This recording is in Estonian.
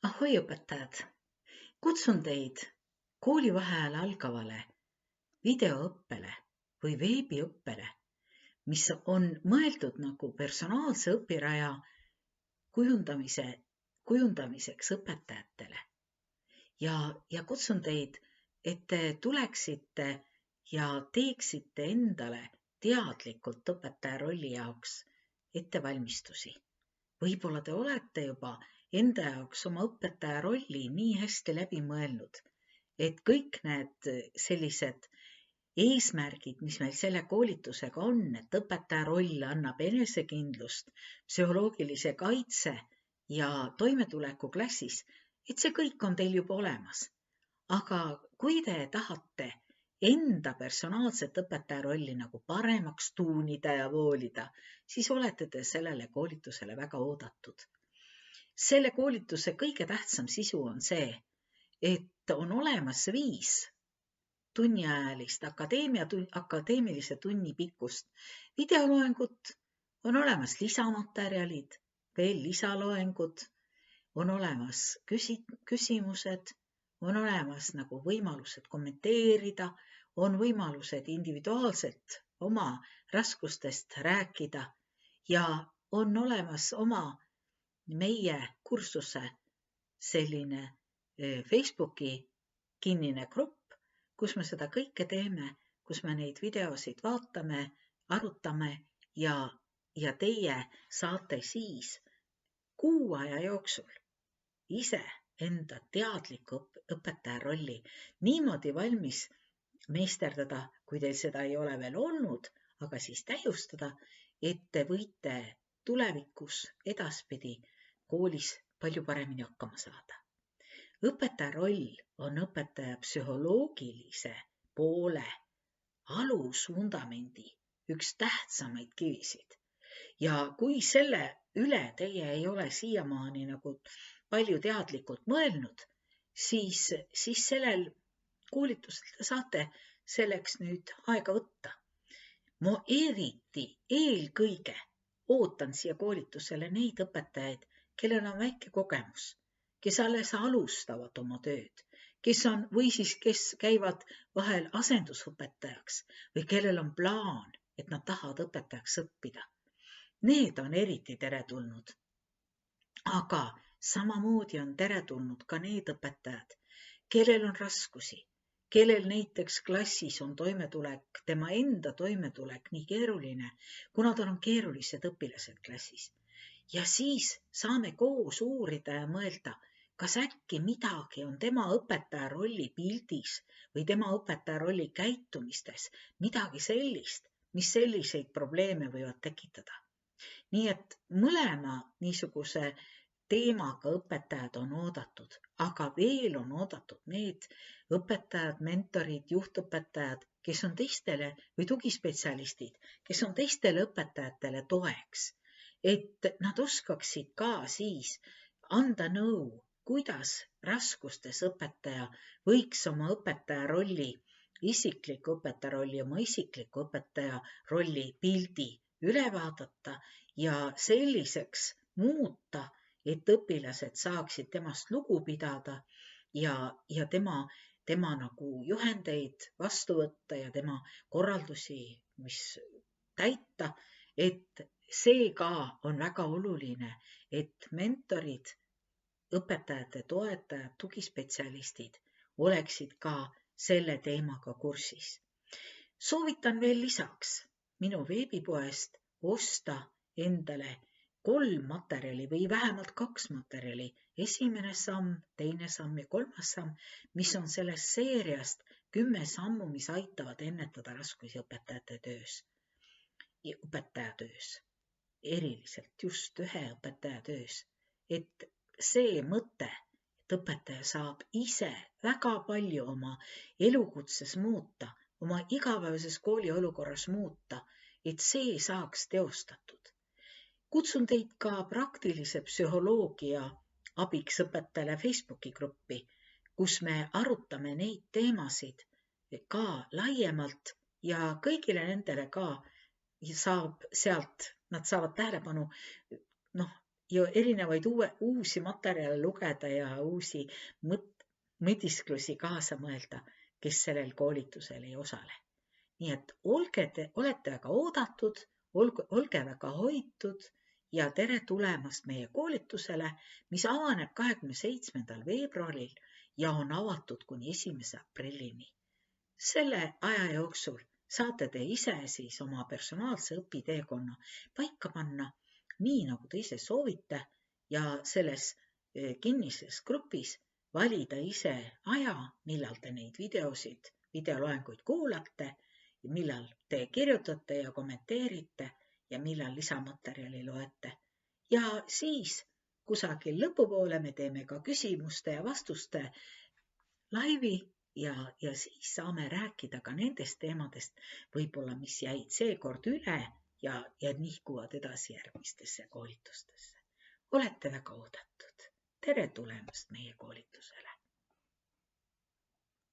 Ahoi õpetajad! Kutsun teid koolivaheajal algavale videoõppele või veebiõppele, mis on mõeldud nagu personaalse õpiraja kujundamiseks õpetajatele. Ja kutsun teid, et te tuleksite ja teeksite endale teadlikult õpetaja rolli jaoks ettevalmistusi. Võib-olla te olete juba enda jaoks oma õpetaja rolli nii hästi läbi mõelnud, et kõik need sellised eesmärgid, mis meil selle koolitusega on, et õpetaja roll annab enesekindlust, psühholoogilise kaitse ja toimetuleku klassis, et see kõik on teil juba olemas. Aga kui te tahate enda personaalset õpetaja rolli nagu paremaks tuunida ja voolida, siis olete te sellele koolitusele väga oodatud. Selle koolituse kõige tähtsam sisu on see, et on olemas 5 tunniajalist akadeemilise tunni pikkust videoloengut, on olemas lisamaterjalid, veel lisaloengud, on olemas küsimused, on olemas nagu võimalused kommenteerida, on võimalused individuaalselt oma raskustest rääkida ja on olemas oma meie kursuse selline Facebooki kinnine grupp, kus me seda kõike teeme, kus me neid videosid vaatame, arutame ja teie saate siis kuu aja jooksul ise enda teadliku õpetaja rolli niimoodi valmis meisterdada, kui teil seda ei ole veel olnud, aga siis täiustada, et te võite tulevikus edaspidi koolis palju paremini hakkama saada. Õpetaja roll on õpetaja psühholoogilise poole alusvundamendi üks tähtsamaid kivisid. Ja kui selle üle teie ei ole siiamaani nagu palju teadlikult mõelnud, siis sellel koolitusel te saate selleks nüüd aega võtta. Ma eriti eelkõige ootan siia koolitusele neid õpetajaid, kellel on väike kogemus, kes alles alustavad oma tööd, kes käivad vahel asendusõpetajaks või kellel on plaan, et nad tahavad õpetajaks õppida. Need on eriti teretulnud. Aga samamoodi on teretulnud ka need õpetajad, kellel on raskusi, kellel näiteks klassis on toimetulek, tema enda toimetulek nii keeruline, kuna tal on keerulised õpilased klassis. Ja siis saame koos uurida ja mõelda, kas äkki midagi on tema õpetaja rolli pildis või tema õpetaja rolli käitumistes midagi sellist, mis selliseid probleeme võivad tekitada. Nii et mõlema niisuguse teemaga õpetajad on oodatud, aga veel on oodatud need õpetajad, mentorid, juhtõpetajad, kes on teistele või tugispetsialistid, kes on teistele õpetajatele toeks, et nad oskaksid ka siis anda nõu, kuidas raskustes õpetaja võiks oma õpetaja rolli, isikliku õpetaja rolli, oma isikliku õpetaja rolli pildi üle vaadata ja selliseks muuta, et õpilased saaksid temast lugu pidada ja tema nagu juhendeid vastu võtta ja tema korraldusi, mis täita, et see ka on väga oluline, et mentorid, õpetajate toetajad, tugispetsialistid oleksid ka selle teemaga kursis. Soovitan veel lisaks minu veebipoest osta endale 3 materjali või vähemalt 2 materjali. Esimene samm, teine samm ja 3. samm, mis on sellest seeriast 10 sammu, mis aitavad ennetada raskusi õpetajate töös ja õpetaja töös. Eriliselt just ühe õpetaja töös. Et see mõte, et õpetaja saab ise väga palju oma elukutses muuta, oma igapäevases kooli olukorras muuta, et see saaks teostatud. Kutsun teid ka praktilise psühholoogia abiks õpetajale Facebooki gruppi, kus me arutame neid teemasid ka laiemalt ja kõigile nendele ka saab sealt, nad saavad tähelepanu ju erinevaid uusi materjale lugeda ja uusi mõtisklusi kaasa mõelda, kes sellel koolitusel ei osale. Nii et olete väga oodatud, olge väga hoitud ja tere tulemast meie koolitusele, mis avaneb 27. veebruaril ja on avatud kuni 1. aprillini. Selle aja jooksul saate te ise siis oma personaalse õpiteekonna paika panna, nii nagu te ise soovite ja selles kinnises grupis valida ise aja, millal te neid videoloenguid kuulate, millal te kirjutate ja kommenteerite ja millal lisamaterjali loete. Ja siis kusagil lõpupoole me teeme ka küsimuste ja vastuste laivi ja siis saame rääkida ka nendest teemadest, võib-olla mis jäid seekord üle ja nihkuvad edasi järgmistesse koolitustesse. Olete väga oodatud. Tere tulemast meie koolitusele.